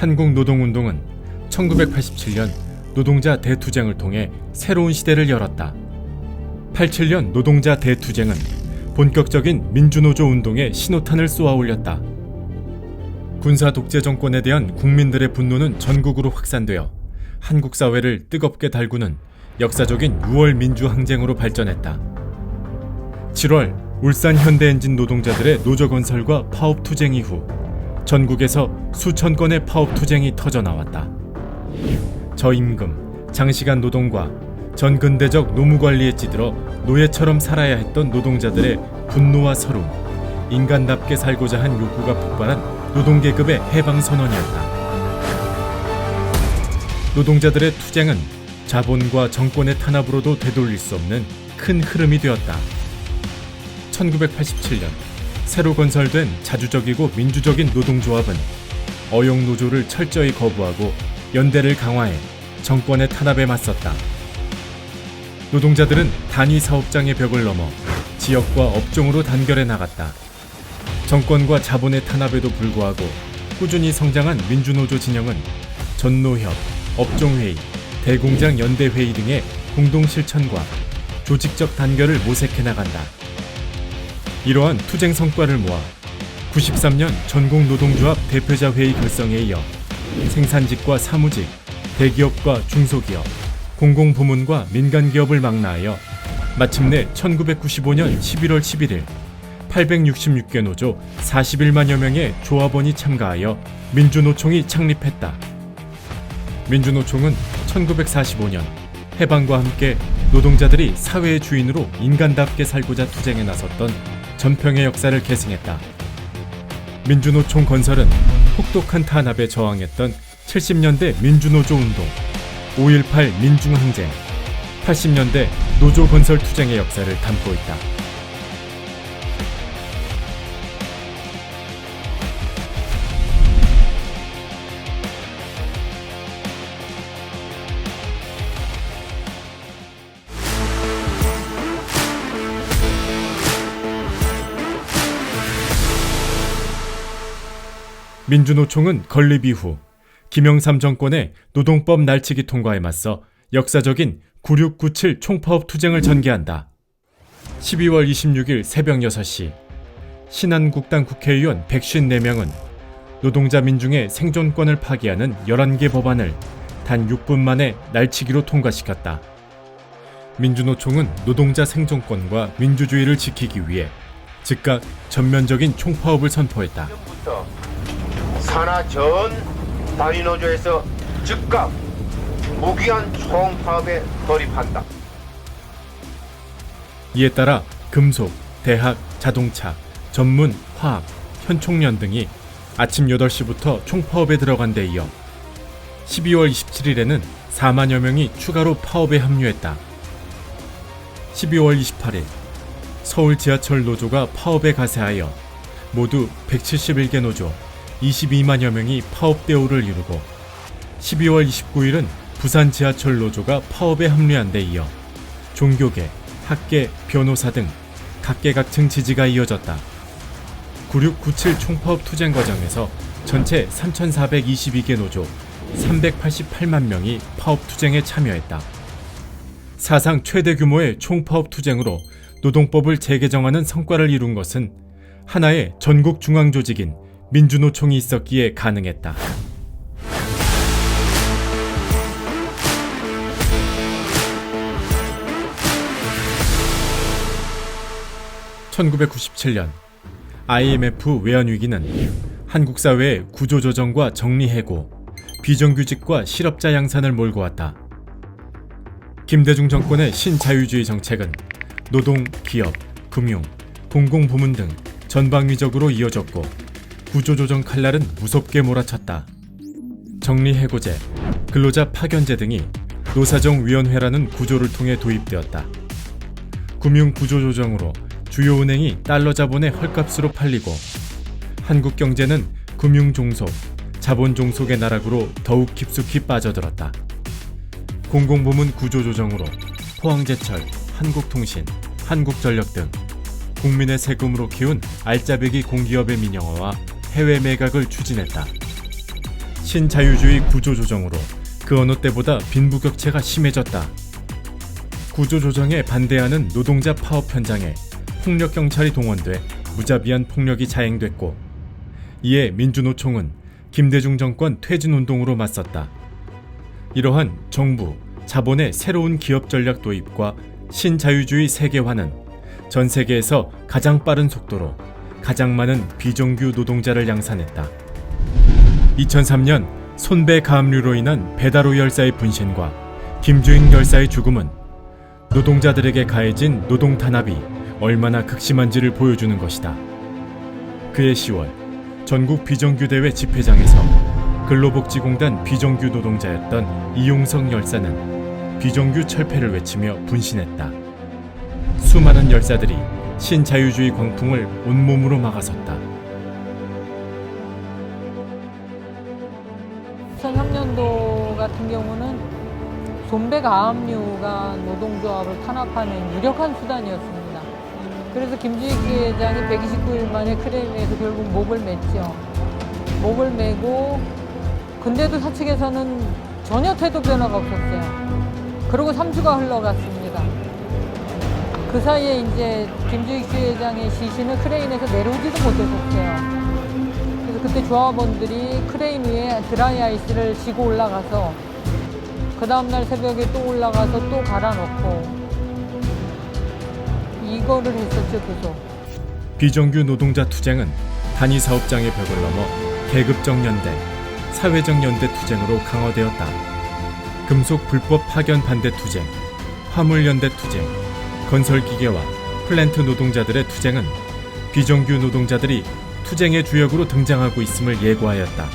한국노동운동은 1987년 노동자 대투쟁을 통해 새로운 시대를 열었다. 87년 노동자 대투쟁은 본격적인 민주노조 운동에 신호탄을 쏘아 올렸다. 군사 독재 정권에 대한 국민들의 분노는 전국으로 확산되어 한국 사회를 뜨겁게 달구는 역사적인 6월 민주항쟁으로 발전했다. 7월 울산 현대엔진 노동자들의 노조 건설과 파업 투쟁 이후 전국에서 수천 건의 파업 투쟁이 터져나왔다. 저임금, 장시간 노동과 전근대적 노무관리에 찌들어 노예처럼 살아야 했던 노동자들의 분노와 서름, 인간답게 살고자 한 욕구가 폭발한 노동계급의 해방선언이었다. 노동자들의 투쟁은 자본과 정권의 탄압으로도 되돌릴 수 없는 큰 흐름이 되었다. 1987년 새로 건설된 자주적이고 민주적인 노동조합은 어용노조를 철저히 거부하고 연대를 강화해 정권의 탄압에 맞섰다. 노동자들은 단위 사업장의 벽을 넘어 지역과 업종으로 단결해 나갔다. 정권과 자본의 탄압에도 불구하고 꾸준히 성장한 민주노조 진영은 전노협, 업종회의, 대공장 연대회의 등의 공동실천과 조직적 단결을 모색해 나간다. 이러한 투쟁 성과를 모아 93년 전국노동조합 대표자 회의 결성에 이어 생산직과 사무직, 대기업과 중소기업, 공공부문과 민간기업을 망라하여 마침내 1995년 11월 11일 866개 노조 41만여 명의 조합원이 참가하여 민주노총이 창립했다. 민주노총은 1945년 해방과 함께 노동자들이 사회의 주인으로 인간답게 살고자 투쟁에 나섰던 전평의 역사를 계승했다. 민주노총 건설은 혹독한 탄압에 저항했던 70년대 민주노조 운동, 5.18 민중항쟁, 80년대 노조 건설 투쟁의 역사를 담고 있다. 민주노총은 건립 이후 김영삼 정권의 노동법 날치기 통과에 맞서 역사적인 9697 총파업 투쟁을 전개한다. 12월 26일 새벽 6시 신한국당 국회의원 154명은 노동자 민중의 생존권을 파기하는 11개 법안을 단 6분 만에 날치기로 통과시켰다. 민주노총은 노동자 생존권과 민주주의를 지키기 위해 즉각 전면적인 총파업을 선포했다. 산하 전 단위노조에서 즉각 무기한 총파업에 돌입한다. 이에 따라 금속, 대학, 자동차, 전문, 화학, 현총련 등이 아침 8시부터 총파업에 들어간 데 이어 12월 27일에는 4만여 명이 추가로 파업에 합류했다. 12월 28일 서울 지하철 노조가 파업에 가세하여 모두 171개 노조 22만여 명이 파업 대오를 이루고 12월 29일은 부산 지하철 노조가 파업에 합류한 데 이어 종교계, 학계, 변호사 등 각계각층 지지가 이어졌다. 9697 총파업 투쟁 과정에서 전체 3,422개 노조 388만 명이 파업 투쟁에 참여했다. 사상 최대 규모의 총파업 투쟁으로 노동법을 재개정하는 성과를 이룬 것은 하나의 전국 중앙 조직인 민주노총이 있었기에 가능했다. (1997년) IMF 외환위기는 한국 사회의 구조조정과 정리해고, 비정규직과 실업자 양산을 몰고 왔다. 김대중 정권의 신자유주의 정책은 노동, 기업, 금융, 공공부문 등 전방위적으로 이어졌고 구조조정 칼날은 무섭게 몰아쳤다. 정리해고제, 근로자 파견제 등이 노사정위원회라는 구조를 통해 도입되었다. 금융구조조정으로 주요 은행이 달러 자본의 헐값으로 팔리고 한국 경제는 금융종속, 자본종속의 나락으로 더욱 깊숙이 빠져들었다. 공공부문 구조조정으로 포항제철, 한국통신, 한국전력 등 국민의 세금으로 키운 알짜배기 공기업의 민영화와 해외 매각을 추진했다. 신자유주의 구조조정으로 그 어느 때보다 빈부격차가 심해졌다. 구조조정에 반대하는 노동자 파업 현장에 폭력경찰이 동원돼 무자비한 폭력이 자행됐고, 이에 민주노총은 김대중 정권 퇴진운동으로 맞섰다. 이러한 정부, 자본의 새로운 기업 전략 도입과 신자유주의 세계화는 전 세계에서 가장 빠른 속도로 가장 많은 비정규 노동자를 양산했다. 2003년 손배 가압류로 인한 배다로 열사의 분신과 김주익 열사의 죽음은 노동자들에게 가해진 노동 탄압이 얼마나 극심한지를 보여주는 것이다. 그해 10월 전국 비정규 대회 집회장에서 근로복지공단 비정규 노동자였던 이용석 열사는 비정규 철폐를 외치며 분신했다. 수많은 열사들이 신자유주의 광풍을 온몸으로 막아섰다. 2003년도 같은 경우는 손배 가압류가 노동조합을 탄압하는 유력한 수단이었습니다. 그래서 김주익 회장이 129일 만에 크레인에서 결국 목을 맸죠. 목을 매고, 근데도 사측에서는 전혀 태도 변화가 없었어요. 그리고 3주가 흘러갔습니다. 그 사이에 이제 김주익 회장의 시신을 크레인에서 내려오지도 못했었어요. 그래서 그때 조합원들이 크레인 위에 드라이 아이스를 지고 올라가서 그 다음날 새벽에 또 올라가서 또 갈아넣고 이거를 했었죠, 계속. 비정규 노동자 투쟁은 단위 사업장의 벽을 넘어 계급적 연대, 사회적 연대 투쟁으로 강화되었다. 금속 불법 파견 반대 투쟁, 화물 연대 투쟁, 건설기계와 플랜트 노동자들의 투쟁은 비정규 노동자들이 투쟁의 주역으로 등장하고 있음을 예고하였다.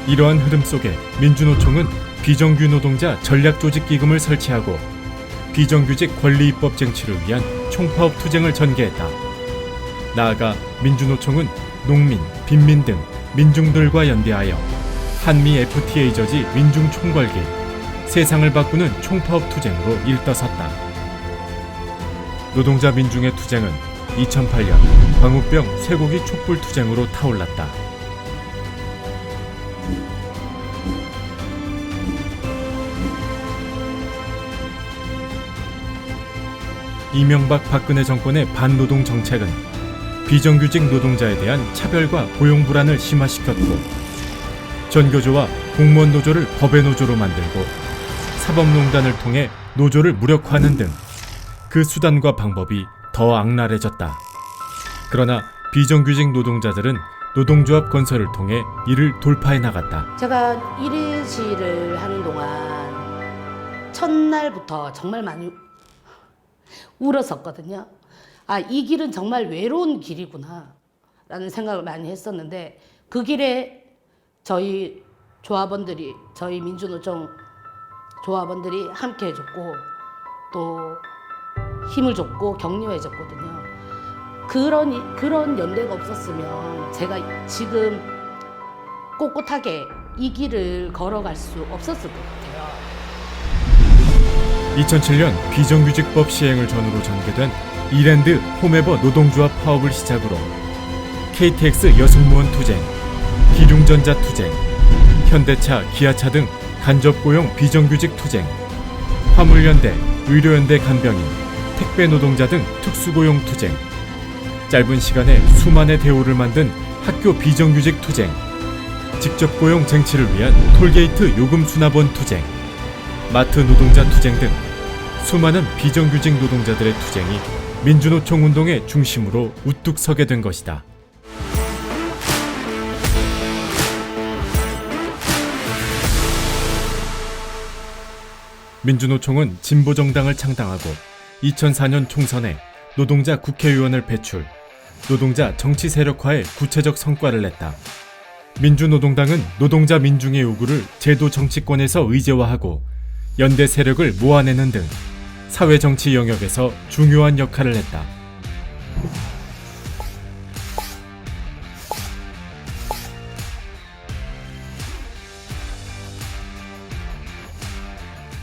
이러한 흐름 속에 민주노총은 비정규 노동자 전략조직기금을 설치하고 비정규직 권리입법 쟁취를 위한 총파업 투쟁을 전개했다. 나아가 민주노총은 농민, 빈민 등 민중들과 연대하여 한미 FTA 저지 민중 총궐기, 세상을 바꾸는 총파업 투쟁으로 일떠섰다. 노동자 민중의 투쟁은 2008년 광우병 쇠고기 촛불 투쟁으로 타올랐다. 이명박 박근혜 정권의 반노동 정책은 비정규직 노동자에 대한 차별과 고용 불안을 심화시켰고, 전교조와 공무원 노조를 법의 노조로 만들고 사법농단을 통해 노조를 무력화하는 등 그 수단과 방법이 더 악랄해졌다. 그러나 비정규직 노동자들은 노동조합 건설을 통해 이를 돌파해 나갔다. 제가 일일시를 하는 동안 첫날부터 정말 많이 울었었거든요. 아, 이 길은 정말 외로운 길이구나 라는 생각을 많이 했었는데, 그 길에 저희 조합원들이, 저희 민주노총 조합원들이 함께 해줬고 또 힘을 줬고 격려해줬거든요. 그런 연대가 없었으면 제가 지금 꼿꼿하게 이 길을 걸어갈 수 없었을 것 같아요. 2007년 비정규직법 시행을 전후로 전개된 이랜드 홈에버 노동조합 파업을 시작으로 KTX 여승무원 투쟁, 기륭전자 투쟁, 현대차, 기아차 등 간접고용 비정규직 투쟁, 화물연대, 의료연대 간병인, 택배 노동자 등 특수고용 투쟁, 짧은 시간에 수만의 대우를 만든 학교 비정규직 투쟁, 직접고용 쟁취를 위한 톨게이트 요금 수납원 투쟁, 마트 노동자 투쟁 등 수많은 비정규직 노동자들의 투쟁이 민주노총 운동의 중심으로 우뚝 서게 된 것이다. 민주노총은 진보정당을 창당하고 2004년 총선에 노동자 국회의원을 배출, 노동자 정치 세력화에 구체적 성과를 냈다. 민주노동당은 노동자 민중의 요구를 제도 정치권에서 의제화하고 연대 세력을 모아내는 등 사회 정치 영역에서 중요한 역할을 했다.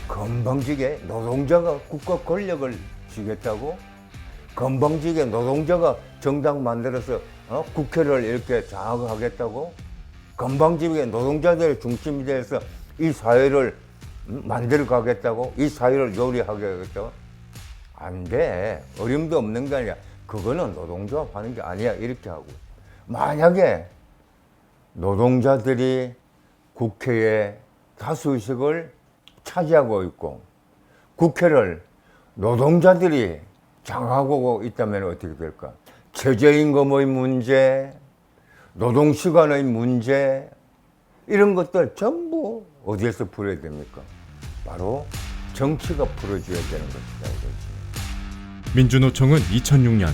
건방지게 노동자가 국가 권력을 쥐겠다고? 건방지게 노동자가 정당 만들어서 국회를 이렇게 장악하겠다고? 건방지게 노동자들 중심이 돼서 이 사회를 만들어 가겠다고? 이 사회를 요리하겠다고? 안 돼. 어림도 없는 게 아니야. 그거는 노동조합 하는 게 아니야. 이렇게 하고. 만약에 노동자들이 국회에 다수의석을 차지하고 있고 국회를 노동자들이 장악하고 있다면 어떻게 될까? 최저임금의 문제, 노동시간의 문제 이런 것들 전부 어디에서 풀어야 됩니까? 바로 정치가 풀어줘야 되는 것이다 이거지. 민주노총은 2006년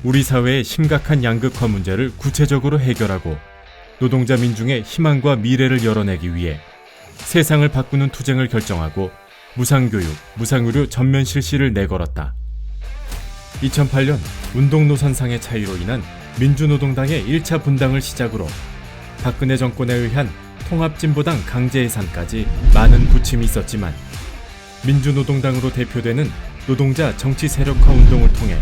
우리 사회의 심각한 양극화 문제를 구체적으로 해결하고 노동자 민중의 희망과 미래를 열어내기 위해 세상을 바꾸는 투쟁을 결정하고 무상교육, 무상의료 전면 실시를 내걸었다. 2008년 운동노선상의 차이로 인한 민주노동당의 1차 분당을 시작으로 박근혜 정권에 의한 통합진보당 강제해산까지 많은 부침이 있었지만 민주노동당으로 대표되는 노동자 정치 세력화 운동을 통해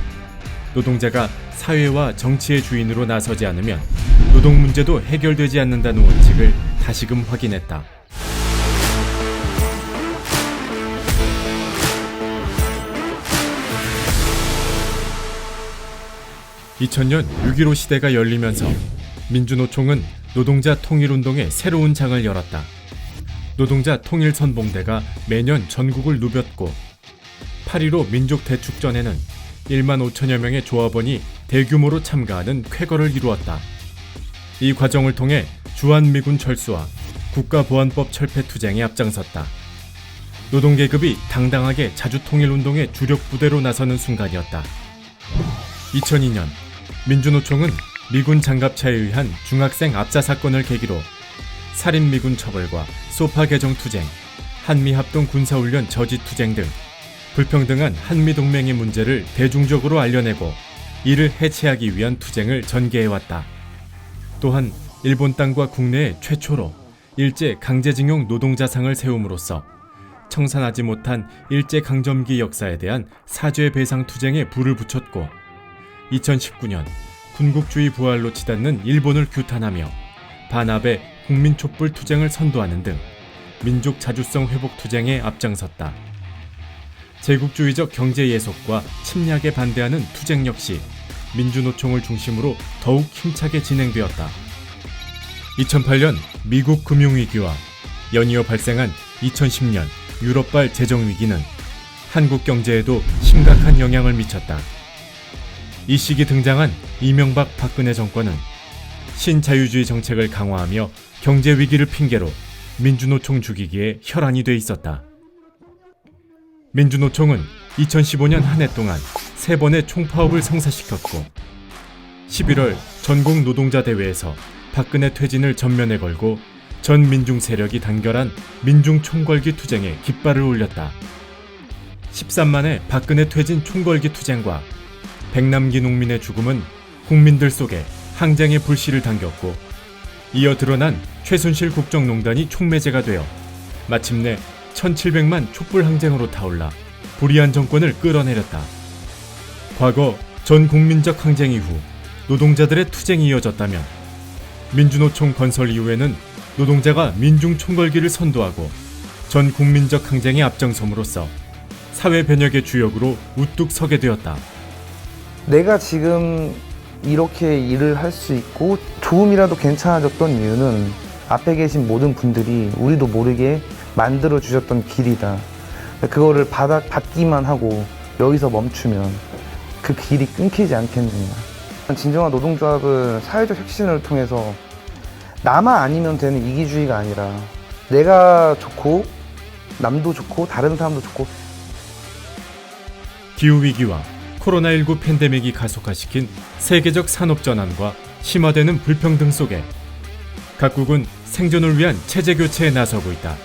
노동자가 사회와 정치의 주인으로 나서지 않으면 노동 문제도 해결되지 않는다는 원칙을 다시금 확인했다. (2000년) 6.15 시대가 열리면서 민주노총은 노동자 통일운동에 새로운 장을 열었다. 노동자 통일선봉대가 매년 전국을 누볐고 8.15 민족대축전에는 1만 5천여 명의 조합원이 대규모로 참가하는 쾌거를 이루었다. 이 과정을 통해 주한미군 철수와 국가보안법 철폐 투쟁에 앞장섰다. 노동계급이 당당하게 자주통일운동의 주력 부대로 나서는 순간이었다. 2002년 민주노총은 미군 장갑차에 의한 중학생 압사 사건을 계기로 살인미군 처벌과 소파 개정 투쟁, 한미합동 군사훈련 저지 투쟁 등 불평등한 한미동맹의 문제를 대중적으로 알려내고 이를 해체하기 위한 투쟁을 전개해왔다. 또한 일본 땅과 국내에 최초로 일제 강제징용 노동자상을 세움으로써 청산하지 못한 일제강점기 역사에 대한 사죄배상 투쟁에 불을 붙였고 2019년 군국주의 부활로 치닫는 일본을 규탄하며 반합의 국민촛불 투쟁을 선도하는 등 민족 자주성 회복 투쟁에 앞장섰다. 제국주의적 경제 예속과 침략에 반대하는 투쟁 역시 민주노총을 중심으로 더욱 힘차게 진행되었다. 2008년 미국 금융위기와 연이어 발생한 2010년 유럽발 재정위기는 한국 경제에도 심각한 영향을 미쳤다. 이 시기 등장한 이명박 박근혜 정권은 신자유주의 정책을 강화하며 경제 위기를 핑계로 민주노총 죽이기에 혈안이 돼 있었다. 민주노총은 2015년 한 해 동안 3번의 총파업을 성사시켰고 11월 전국 노동자 대회에서 박근혜 퇴진을 전면에 걸고 전 민중 세력이 단결한 민중 총궐기 투쟁에 깃발을 올렸다. 13만의 박근혜 퇴진 총궐기 투쟁과 백남기 농민의 죽음은 국민들 속에 항쟁의 불씨를 당겼고 이어 드러난 최순실 국정농단이 촉매제가 되어 마침내 1700만 촛불 항쟁으로 타올라 불의한 정권을 끌어내렸다. 과거 전 국민적 항쟁 이후 노동자들의 투쟁이 이어졌다면 민주노총 건설 이후에는 노동자가 민중 총궐기를 선도하고 전 국민적 항쟁에 앞장섬으로써 사회 변혁의 주역으로 우뚝 서게 되었다. 내가 지금 이렇게 일을 할 수 있고 조금이라도 괜찮아졌던 이유는 앞에 계신 모든 분들이 우리도 모르게 만들어 주셨던 길이다. 그거를 받기만 하고 여기서 멈추면 그 길이 끊기지 않겠느냐. 진정한 노동조합은 사회적 혁신을 통해서 나만 아니면 되는 이기주의가 아니라 내가 좋고 남도 좋고 다른 사람도 좋고. 기후위기와 코로나19 팬데믹이 가속화시킨 세계적 산업전환과 심화되는 불평등 속에 각국은 생존을 위한 체제교체에 나서고 있다.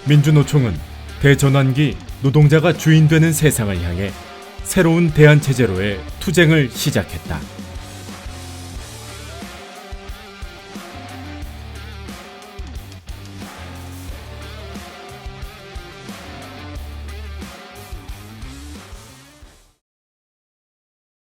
민주노총은 대전환기 노동자가 주인되는 세상을 향해 새로운 대안체제로의 투쟁을 시작했다.